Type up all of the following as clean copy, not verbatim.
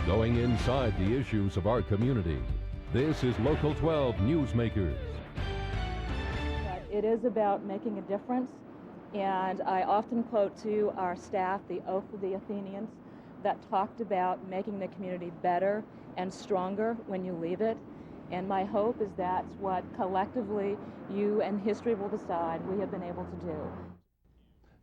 going inside the issues of our community. This is Local 12 Newsmakers. It is about making a difference, and I often quote to our staff the Oath of the Athenians that talked about making the community better and stronger when you leave it. And my hope is that's what collectively you and history will decide we have been able to do.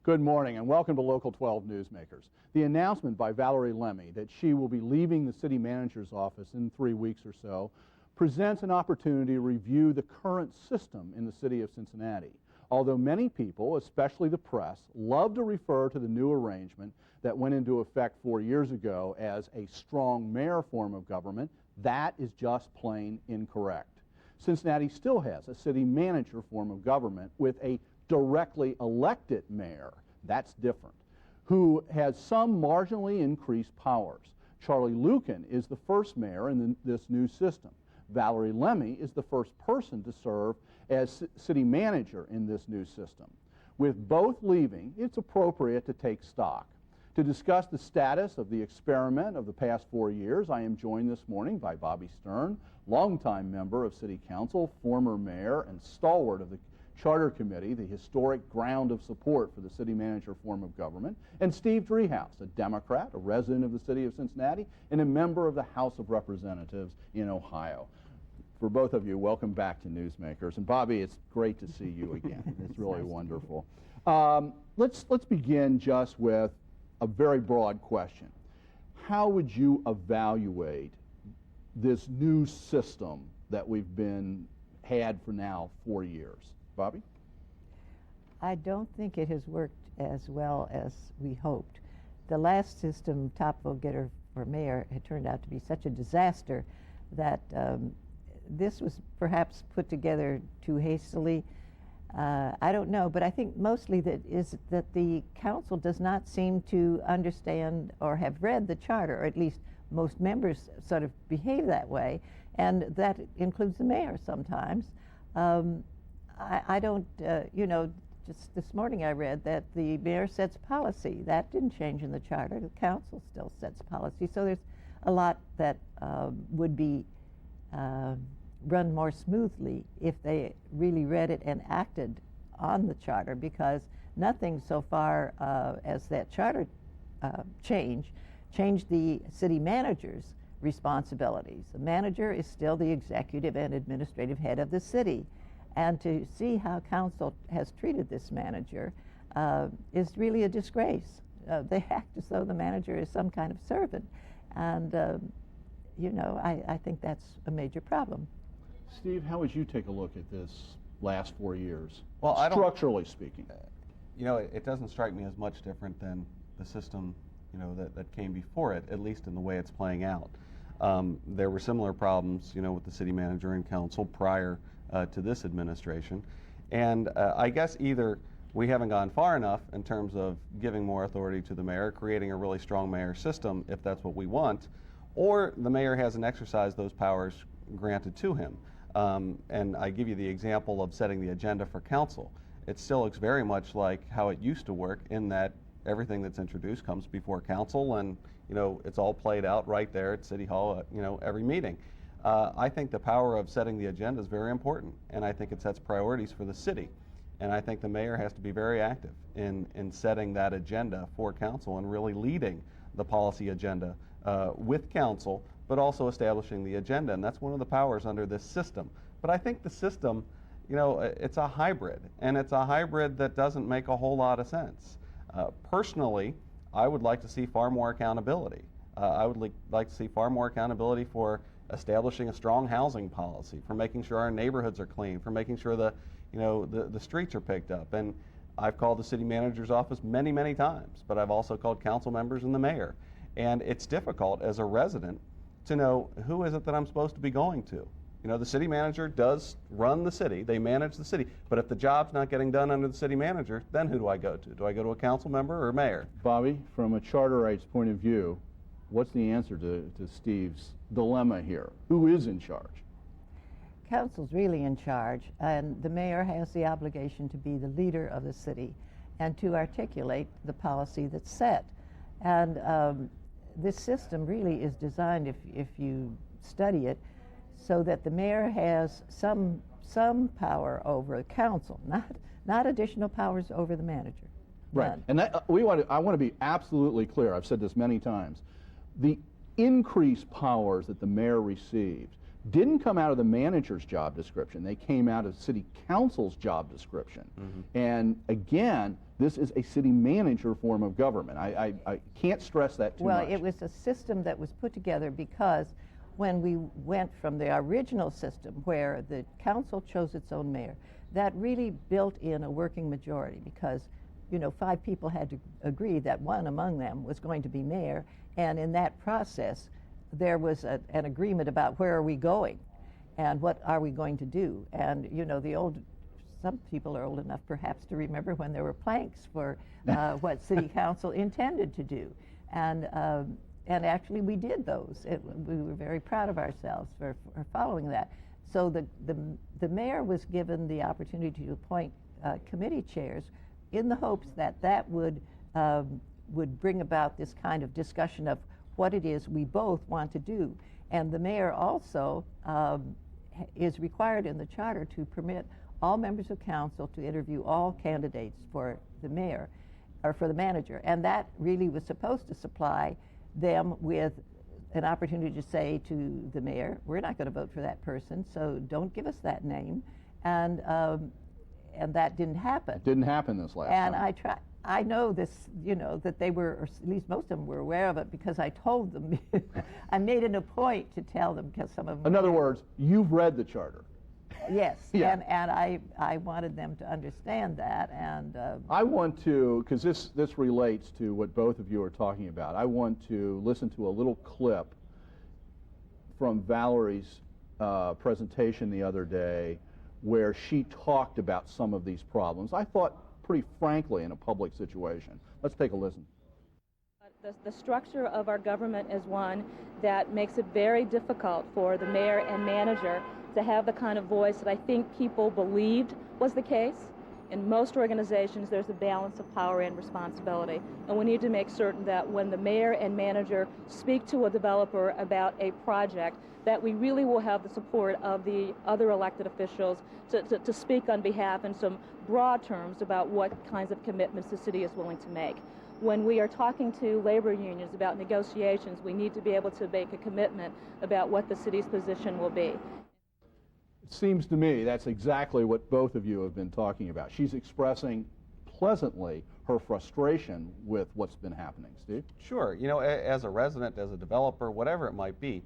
Good morning and welcome to Local 12 Newsmakers. The announcement by Valerie Lemmy that she will be leaving the city manager's office in 3 weeks or so presents an opportunity to review the current system in the city of Cincinnati. Although many people, especially the press, love to refer to the new arrangement that went into effect 4 years ago as a strong mayor form of government, that is just plain incorrect. Cincinnati still has a city manager form of government with a directly elected mayor, that's different, who has some marginally increased powers. Charlie Lucan is the first mayor in this new system. Valerie Lemmy is the first person to serve as city manager in this new system. With both leaving, it's appropriate to take stock. To discuss the status of the experiment of the past 4 years, I am joined this morning by Bobbie Sterne, longtime member of City Council, former mayor, and stalwart of the Charter Committee, the historic ground of support for the city manager form of government, and Steve Driehaus, a Democrat, a resident of the city of Cincinnati, and a member of the House of Representatives in Ohio. For both of you, welcome back to Newsmakers. And Bobbie, it's great to see you again. It's really wonderful. Let's begin just with a very broad question. How would you evaluate this new system that we've had for now 4 years? Bobbie? I don't think it has worked as well as we hoped. The last system, top vote-getter for mayor, had turned out to be such a disaster that this was perhaps put together too hastily. I don't know, but I think mostly that the council does not seem to understand or have read the charter, or at least most members sort of behave that way, and that includes the mayor sometimes. I don't, just this morning I read that the mayor sets policy. That didn't change in the charter. The council still sets policy. So there's a lot that would be run more smoothly if they really read it and acted on the charter, because nothing so far as that charter changed the city manager's responsibilities. The manager is still the executive and administrative head of the city, and to see how council has treated this manager is really a disgrace. They act as though the manager is some kind of servant, and I think that's a major problem. Steve, how would you take a look at this last 4 years, well, structurally speaking? It doesn't strike me as much different than the system, that came before it, at least in the way it's playing out. There were similar problems, with the city manager and council prior to this administration. And I guess either we haven't gone far enough in terms of giving more authority to the mayor, creating a really strong mayor system, if that's what we want, or the mayor hasn't exercised those powers granted to him. And I give you the example of setting the agenda for council. It still looks very much like how it used to work, in that everything that's introduced comes before council, and it's all played out right there at City Hall, every meeting. I think the power of setting the agenda is very important, and I think it sets priorities for the city. And I think the mayor has to be very active in setting that agenda for council and really leading the policy agenda with council, but also establishing the agenda. And that's one of the powers under this system. But I think the system, it's a hybrid, and it's a hybrid that doesn't make a whole lot of sense. Personally, I would like to see far more accountability. I would like to see far more accountability for establishing a strong housing policy, for making sure our neighborhoods are clean, for making sure the streets are picked up. And I've called the city manager's office many, many times, but I've also called council members and the mayor. And it's difficult as a resident to know, who is it that I'm supposed to be going to? The city manager does run the city, they manage the city, but if the job's not getting done under the city manager, then who do I go to? Do I go to a council member or mayor? Bobbie, from a charter rights point of view, what's the answer to Steve's dilemma here? Who is in charge? Council's really in charge, and the mayor has the obligation to be the leader of the city and to articulate the policy that's set. And this system really is designed, if you study it, so that the mayor has some power over the council, not additional powers over the manager. Right, None. and that, I want to be absolutely clear, I've said this many times, the increased powers that the mayor received didn't come out of the manager's job description, they came out of city council's job description. And again, this is a city manager form of government. I can't stress that too much. Well, it was a system that was put together because when we went from the original system where the council chose its own mayor, that really built in a working majority because, you know, 5 people had to agree that one among them was going to be mayor, and in that process there was an agreement about where are we going and what are we going to do. And, you know, some people are old enough perhaps to remember when there were planks for what city council intended to do. And actually we did those. We were very proud of ourselves for following that. So the mayor was given the opportunity to appoint committee chairs in the hopes that that would bring about this kind of discussion of what it is we both want to do. And the mayor also is required in the charter to permit all members of council to interview all candidates for the mayor, or for the manager. And that really was supposed to supply them with an opportunity to say to the mayor, we're not going to vote for that person, so don't give us that name. And that didn't happen. Didn't happen this last time. And I know this, you know, that they were, or at least most of them were aware of it because I told them. I made it a point to tell them because some of them. In other words, you've read the charter. Yes, Yeah. and I wanted them to understand that, and I want to, because this relates to what both of you are talking about, I want to listen to a little clip from Valerie's presentation the other day where she talked about some of these problems. I thought pretty frankly in a public situation. Let's take a listen. The structure of our government is one that makes it very difficult for the mayor and manager to have the kind of voice that I think people believed was the case. In most organizations, there's a balance of power and responsibility, and we need to make certain that when the mayor and manager speak to a developer about a project, that we really will have the support of the other elected officials to speak on behalf in some broad terms about what kinds of commitments the city is willing to make. When we are talking to labor unions about negotiations, we need to be able to make a commitment about what the city's position will be. It seems to me that's exactly what both of you have been talking about. She's expressing pleasantly her frustration with what's been happening. Steve? Sure. You know, as a resident, as a developer, whatever it might be,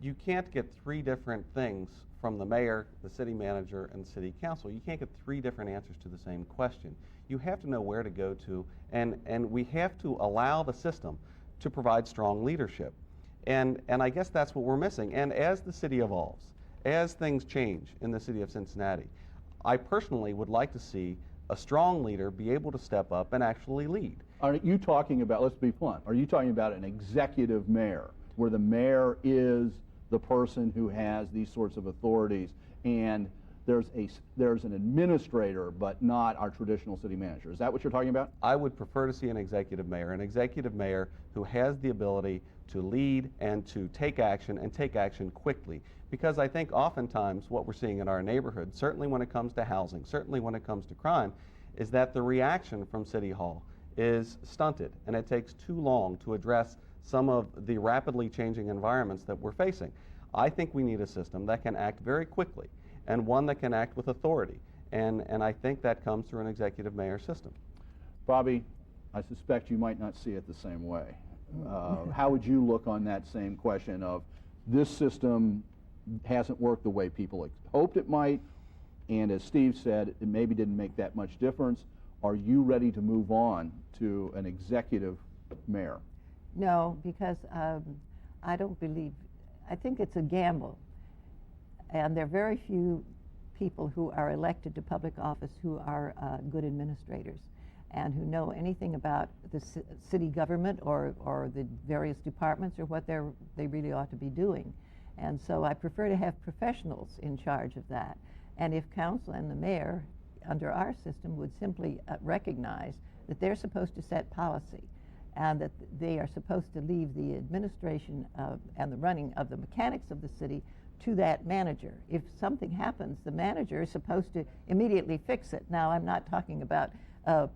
you can't get 3 different things from the mayor, the city manager, and the city council. You can't get 3 different answers to the same question. You have to know where to go to, and we have to allow the system to provide strong leadership. And I guess that's what we're missing. And as the city evolves, as things change in the city of Cincinnati, I personally would like to see a strong leader be able to step up and actually lead. Are you talking about, let's be blunt, are you talking about an executive mayor, where the mayor is the person who has these sorts of authorities, and there's an administrator, but not our traditional city manager? Is that what you're talking about? I would prefer to see an executive mayor who has the ability to lead and to take action quickly. Because I think oftentimes what we're seeing in our neighborhood, certainly when it comes to housing, certainly when it comes to crime, is that the reaction from City Hall is stunted, and it takes too long to address some of the rapidly changing environments that we're facing. I think we need a system that can act very quickly, and one that can act with authority, and I think that comes through an executive mayor system. Bobbie, I suspect you might not see it the same way. How would you look on that same question of this system hasn't worked the way people hoped it might, and as Steve said, it maybe didn't make that much difference? Are you ready to move on to an executive mayor? no, because I think it's a gamble. And there are very few people who are elected to public office who are good administrators and who know anything about the city government or the various departments or what they really ought to be doing. And so I prefer to have professionals in charge of that. And if council and the mayor, under our system, would simply recognize that they're supposed to set policy, and that they are supposed to leave the administration and the running of the mechanics of the city to that manager. If something happens, the manager is supposed to immediately fix it. Now, I'm not talking about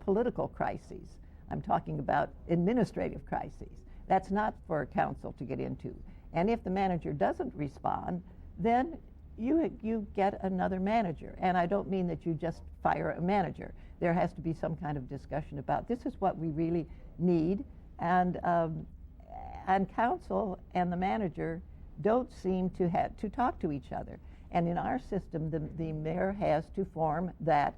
political crises. I'm talking about administrative crises. That's not for council to get into. And if the manager doesn't respond, then you get another manager. And I don't mean that you just fire a manager. There has to be some kind of discussion about this is what we really need. And council and the manager don't seem to have to talk to each other. And in our system, the mayor has to form that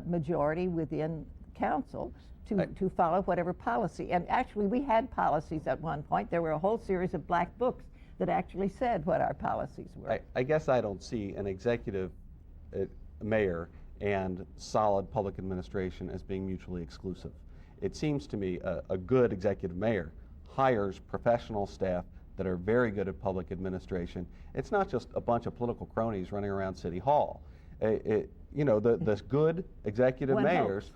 majority within council to follow whatever policy. And actually, we had policies at one point. There were a whole series of black books that actually said what our policies were. I guess I don't see an executive mayor and solid public administration as being mutually exclusive. It seems to me a good executive mayor hires professional staff that are very good at public administration. It's not just a bunch of political cronies running around City Hall. You know, the good executive mayors,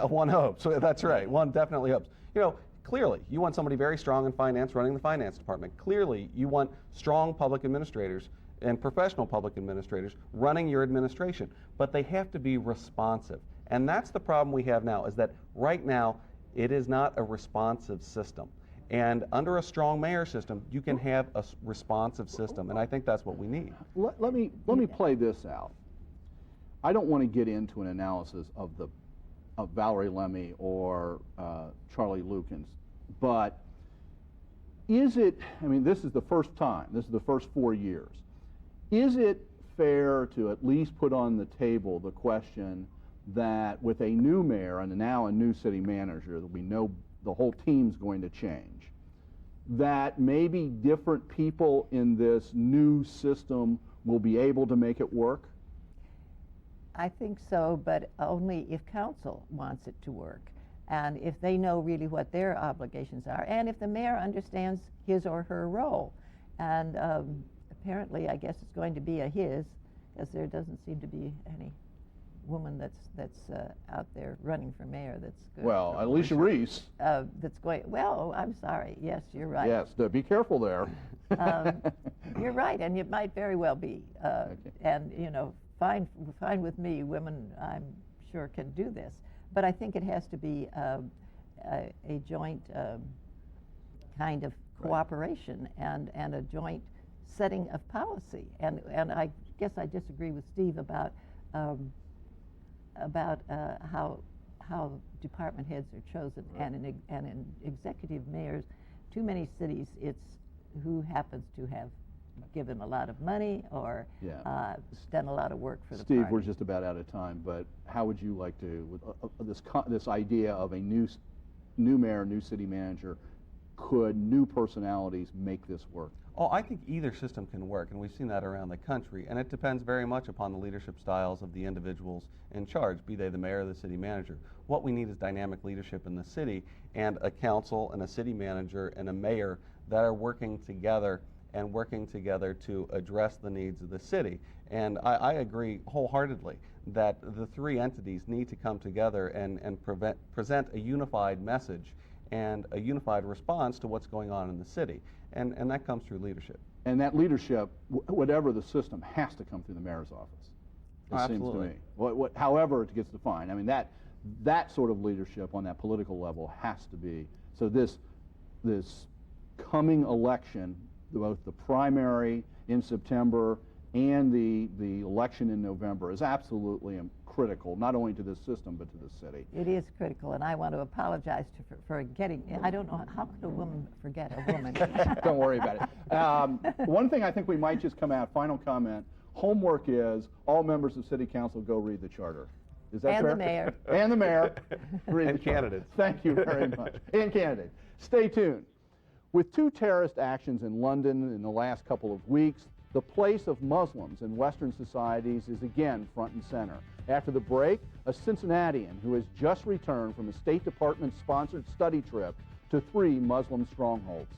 one hopes, so that's right, one definitely hopes. You know, clearly, you want somebody very strong in finance running the finance department. Clearly, you want strong public administrators and professional public administrators running your administration, but they have to be responsive. And that's the problem we have now, is that right now, it is not a responsive system. And under a strong mayor system, you can have a responsive system, and I think that's what we need. Let me play this out. I don't want to get into an analysis of Valerie Lemmy or Charlie Lukens, but is it, I mean, this is the first time, this is the first 4 years. Is it fair to at least put on the table the question that with a new mayor and now a new city manager, there'll be the whole team's going to change, that maybe different people in this new system will be able to make it work? I think so, but only if council wants it to work, and if they know really what their obligations are, and if the mayor understands his or her role. And apparently, I guess it's going to be a his, because there doesn't seem to be any woman that's out there running for mayor that's good. Well, Alicia Reese. That's going, well, I'm sorry, yes, you're right. Yes, be careful there. You're right, and it might very well be. Okay. And, you know, fine with me, women, I'm sure, can do this. But I think it has to be a joint kind of cooperation and a joint setting of policy. And I guess I disagree with Steve about how department heads are chosen. Right. And in executive mayors, too many cities, it's who happens to have given a lot of money or done a lot of work for the Steve, party. we're just about out of time, but how would you like to, with this idea of a new mayor, new city manager, could new personalities make this work? Oh, I think either system can work, and we've seen that around the country, and it depends very much upon the leadership styles of the individuals in charge, be they the mayor or the city manager. What we need is dynamic leadership in the city, and a council and a city manager and a mayor that are working together to address the needs of the city. And I agree wholeheartedly that the three entities need to come together and present a unified message and a unified response to what's going on in the city. And that comes through leadership. And that leadership, whatever the system, has to come through the mayor's office. It seems to me. However it gets defined. I mean, that sort of leadership on that political level has to be. So this coming election, both the primary in September and the election in November, is absolutely critical, not only to this system, but to the city. It is critical, and I want to apologize for getting, I don't know, how could a woman forget a woman? Don't worry about it. One thing I think we might just come out, final comment, homework is all members of City Council go read the Charter. Is that fair? And the mayor. And the mayor. Read And the Charter. candidates. Thank you very much. And candidates. Stay tuned. With 2 terrorist actions in London in the last couple of weeks, the place of Muslims in Western societies is again front and center. After the break, a Cincinnatian who has just returned from a State Department-sponsored study trip to 3 Muslim strongholds.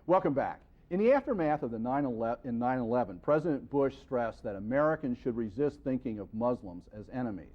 Welcome back. In the aftermath of the 9/11, President Bush stressed that Americans should resist thinking of Muslims as enemies.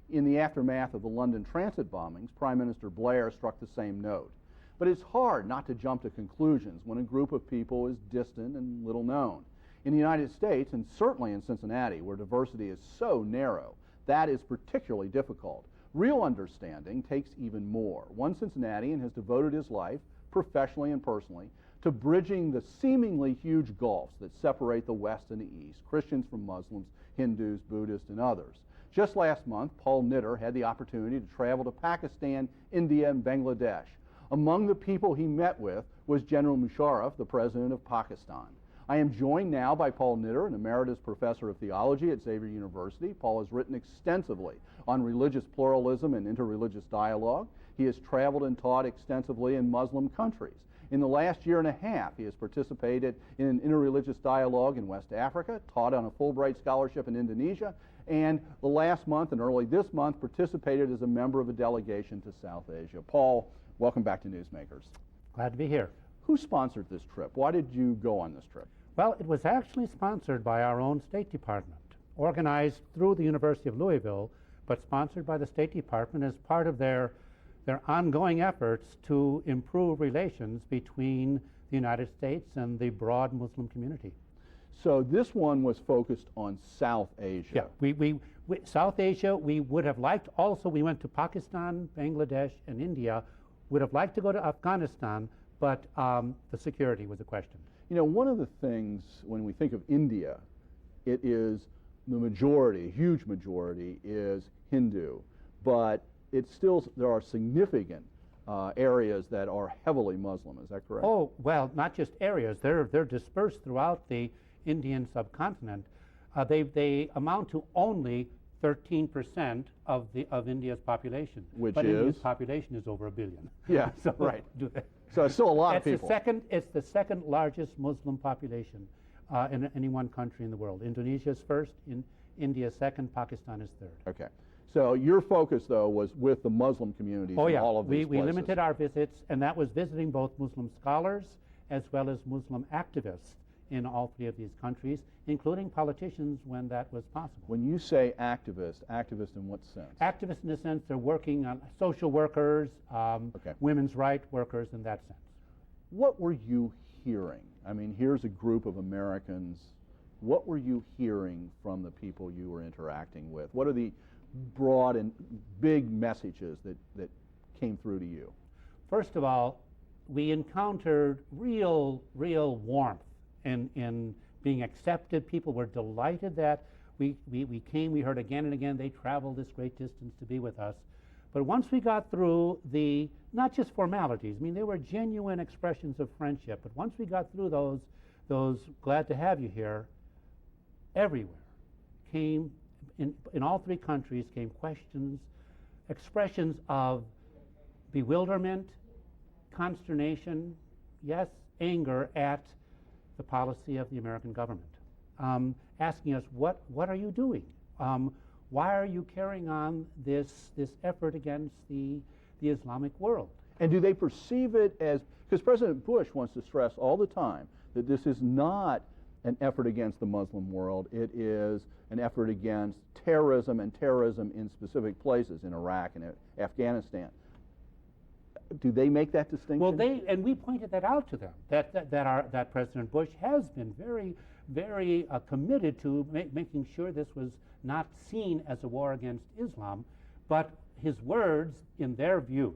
In the aftermath of the London transit bombings, Prime Minister Blair struck the same note. But it's hard not to jump to conclusions when a group of people is distant and little known. In the United States, and certainly in Cincinnati, where diversity is so narrow, that is particularly difficult. Real understanding takes even more. One Cincinnatian has devoted his life, professionally and personally, to bridging the seemingly huge gulfs that separate the West and the East, Christians from Muslims, Hindus, Buddhists, and others. Just last month, Paul Knitter had the opportunity to travel to Pakistan, India, and Bangladesh. Among the people he met with was General Musharraf, the president of Pakistan. I am joined now by Paul Knitter, an emeritus professor of theology at Xavier University. Paul has written extensively on religious pluralism and interreligious dialogue. He has traveled and taught extensively in Muslim countries. In the last year and a half, he has participated in an interreligious dialogue in West Africa, taught on a Fulbright scholarship in Indonesia, and the last month and early this month participated as a member of a delegation to South Asia. Paul, welcome back to Newsmakers. Glad to be here. Who sponsored this trip? Why did you go on this trip? Well, it was actually sponsored by our own State Department, organized through the University of Louisville, but sponsored by the State Department as part of their ongoing efforts to improve relations between the United States and the broad Muslim community. So this one was focused on South Asia. Yeah, South Asia, we would have liked also, we went to Pakistan, Bangladesh, and India, would have liked to go to Afghanistan, but the security was a question. You know, one of the things when we think of India, it is the majority, huge majority, is Hindu, but it's still, there are significant areas that are heavily Muslim. Is that correct? Oh, well, not just areas. They're dispersed throughout the Indian subcontinent. They amount to only 13% of India's population. Which but is? India's population is over 1 billion. Yeah, so right. So it's still a lot of people. It's the second largest Muslim population in any one country in the world. Indonesia is first, India is second, Pakistan is third. Okay. So your focus, though, was with the Muslim communities in all of these places. We limited our visits, and that was visiting both Muslim scholars as well as Muslim activists in all three of these countries, including politicians when that was possible. When you say activist in what sense? Activists in the sense they're working on social workers, women's rights workers in that sense. What were you hearing? I mean, here's a group of Americans. What were you hearing from the people you were interacting with? What are the broad and big messages that came through to you? First of all, we encountered real warmth in being accepted. People were delighted that we came. We heard again and again they traveled this great distance to be with us. But once we got through the, not just formalities, I mean, there were genuine expressions of friendship, but once we got through those glad to have you here, everywhere came, in all three countries came questions, expressions of bewilderment, consternation, yes, anger at the policy of the American government, asking us, what are you doing? Why are you carrying on this effort against the Islamic world? And do they perceive it as, because President Bush wants to stress all the time that this is not an effort against the Muslim world, it is an effort against terrorism, and terrorism in specific places, in Iraq and Afghanistan. Do they make that distinction? Well, and we pointed that out to them, that President Bush has been very committed to making sure this was not seen as a war against Islam, but his words, in their view,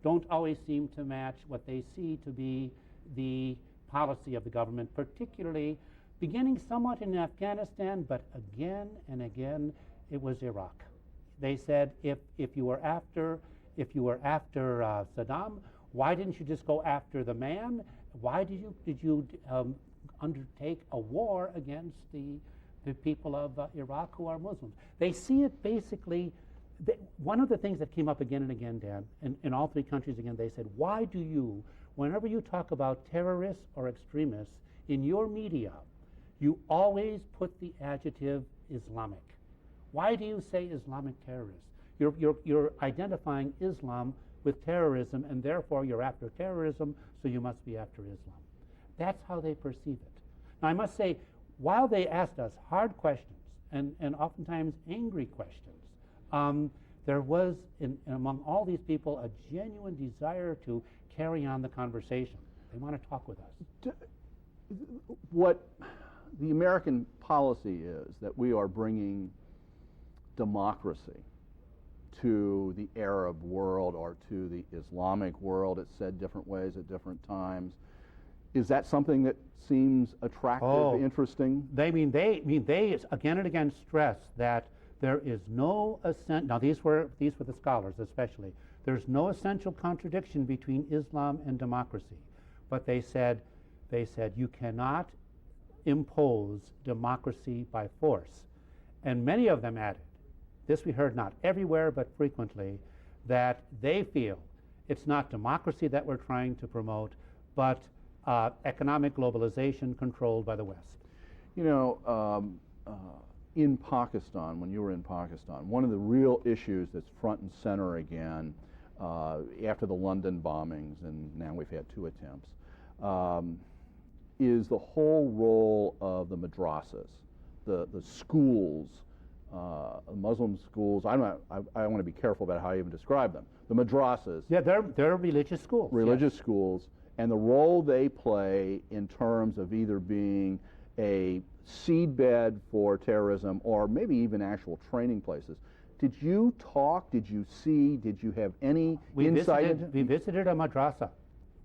don't always seem to match what they see to be the policy of the government, particularly beginning somewhat in Afghanistan, but again and again it was Iraq. They said, if you were after Saddam, why didn't you just go after the man? Why did you undertake a war against the people of Iraq who are Muslims? They see it basically. One of the things that came up again and again, Dan, in all three countries again, they said, why do you, whenever you talk about terrorists or extremists in your media, you always put the adjective Islamic? Why do you say Islamic terrorists? You're identifying Islam with terrorism, and therefore you're after terrorism, so you must be after Islam. That's how they perceive it. Now, I must say, while they asked us hard questions and oftentimes angry questions, there was, among all these people, a genuine desire to carry on the conversation. They want to talk with us. What the American policy is that we are bringing democracy to the Arab world or to the Islamic world. It's said different ways at different times. Is that something that seems attractive, interesting? They again and again stress that there is no now these were the scholars especially. There's no essential contradiction between Islam and democracy, but they said you cannot impose democracy by force. And many of them added, this we heard not everywhere but frequently, that they feel it's not democracy that we're trying to promote, but economic globalization controlled by the West. You know, in Pakistan, when you were in Pakistan, one of the real issues that's front and center again after the London bombings, and now we've had 2 attempts, is the whole role of the madrasas, the schools, Muslim schools. I want to be careful about how I even describe them. The madrasas. Yeah, they're religious schools. Religious yes. schools, and the role they play in terms of either being a seedbed for terrorism or maybe even actual training places. Did you talk? Did you see? Did you have any insight? We visited a madrasa.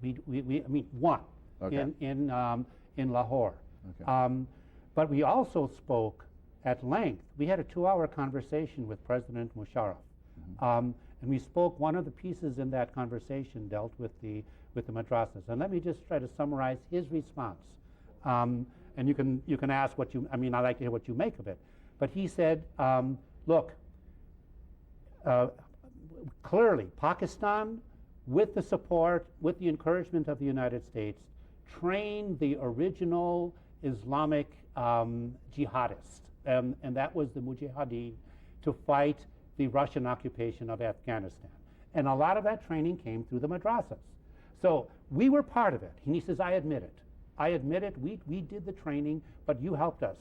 I mean, one okay. in Lahore. Okay. But we also spoke at length. We had a 2-hour conversation with President Musharraf, and we spoke. One of the pieces in that conversation dealt with the madrasas. And let me just try to summarize his response. And you can ask what you. I mean, I like to hear what you make of it. But he said, look. Clearly, Pakistan, with the support, with the encouragement of the United States, trained the original Islamic jihadists, and that was the Mujahideen, to fight the Russian occupation of Afghanistan. And a lot of that training came through the madrasas. So we were part of it. And he says, I admit it. I admit it. We did the training, but you helped us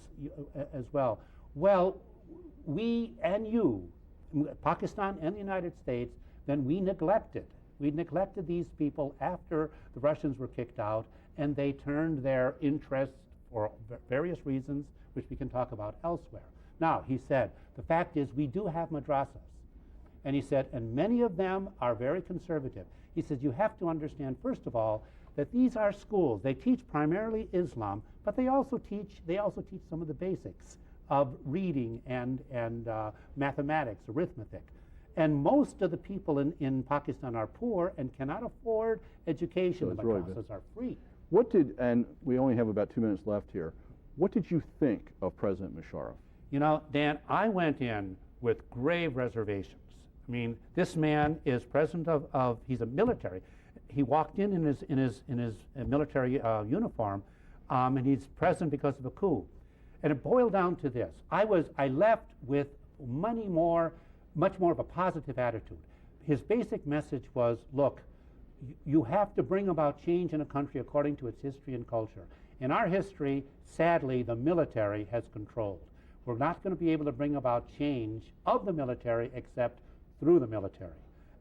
as well. Well, we and you, Pakistan and the United States, then we neglected these people after the Russians were kicked out, and they turned their interests for various reasons, which we can talk about elsewhere. Now, he said, the fact is we do have madrasas. And he said, and many of them are very conservative. He says, you have to understand, first of all, that these are schools. They teach primarily Islam, but they also teach some of the basics of reading and mathematics, arithmetic. And most of the people in Pakistan are poor and cannot afford education. So the madrasas are free. And we only have about 2 minutes left here, what did you think of President Musharraf? You know, Dan, I went in with grave reservations. I mean, this man is president he's a military. He walked in his military uniform, and he's president because of a coup. And it boiled down to this. I left with much more of a positive attitude. His basic message was, look, you have to bring about change in a country according to its history and culture. In our history, sadly, the military has controlled. We're not going to be able to bring about change of the military except through the military.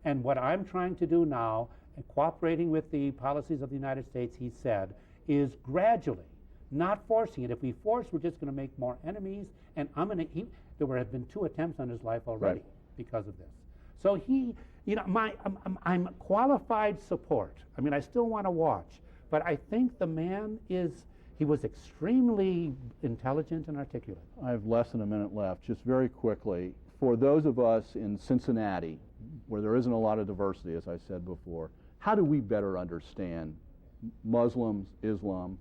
And what I'm trying to do now, and cooperating with the policies of the United States, he said, is gradually, not forcing it. If we force, we're just going to make more enemies. And there have been 2 attempts on his life already because of this. So I'm qualified support. I mean, I still want to watch, but I think the man he was extremely intelligent and articulate. I have less than a minute left. Just very quickly, for those of us in Cincinnati, where there isn't a lot of diversity, as I said before, how do we better understand Muslims, Islam?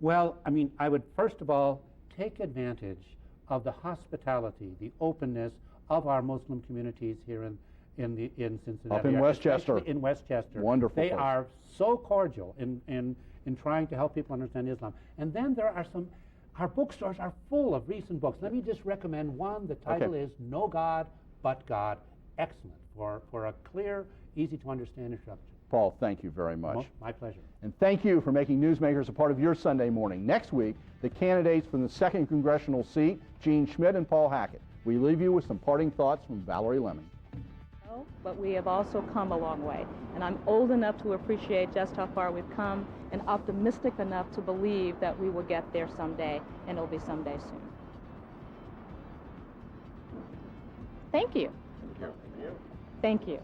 Well, I mean, I would first of all take advantage of the hospitality, the openness of our Muslim communities here in Cincinnati. Up in Westchester. In Westchester. Wonderful They place. are so cordial in trying to help people understand Islam. And then there are our bookstores are full of recent books. Let me just recommend one. The title is No God But God. Excellent for a clear, easy to understand introduction. Paul, thank you very much. My pleasure. And thank you for making Newsmakers a part of your Sunday morning. Next week, the candidates from the 2nd Congressional seat, Gene Schmidt and Paul Hackett. We leave you with some parting thoughts from Valerie Lemmy. But we have also come a long way. And I'm old enough to appreciate just how far we've come and optimistic enough to believe that we will get there someday, and it'll be someday soon. Thank you. Thank you. Thank you.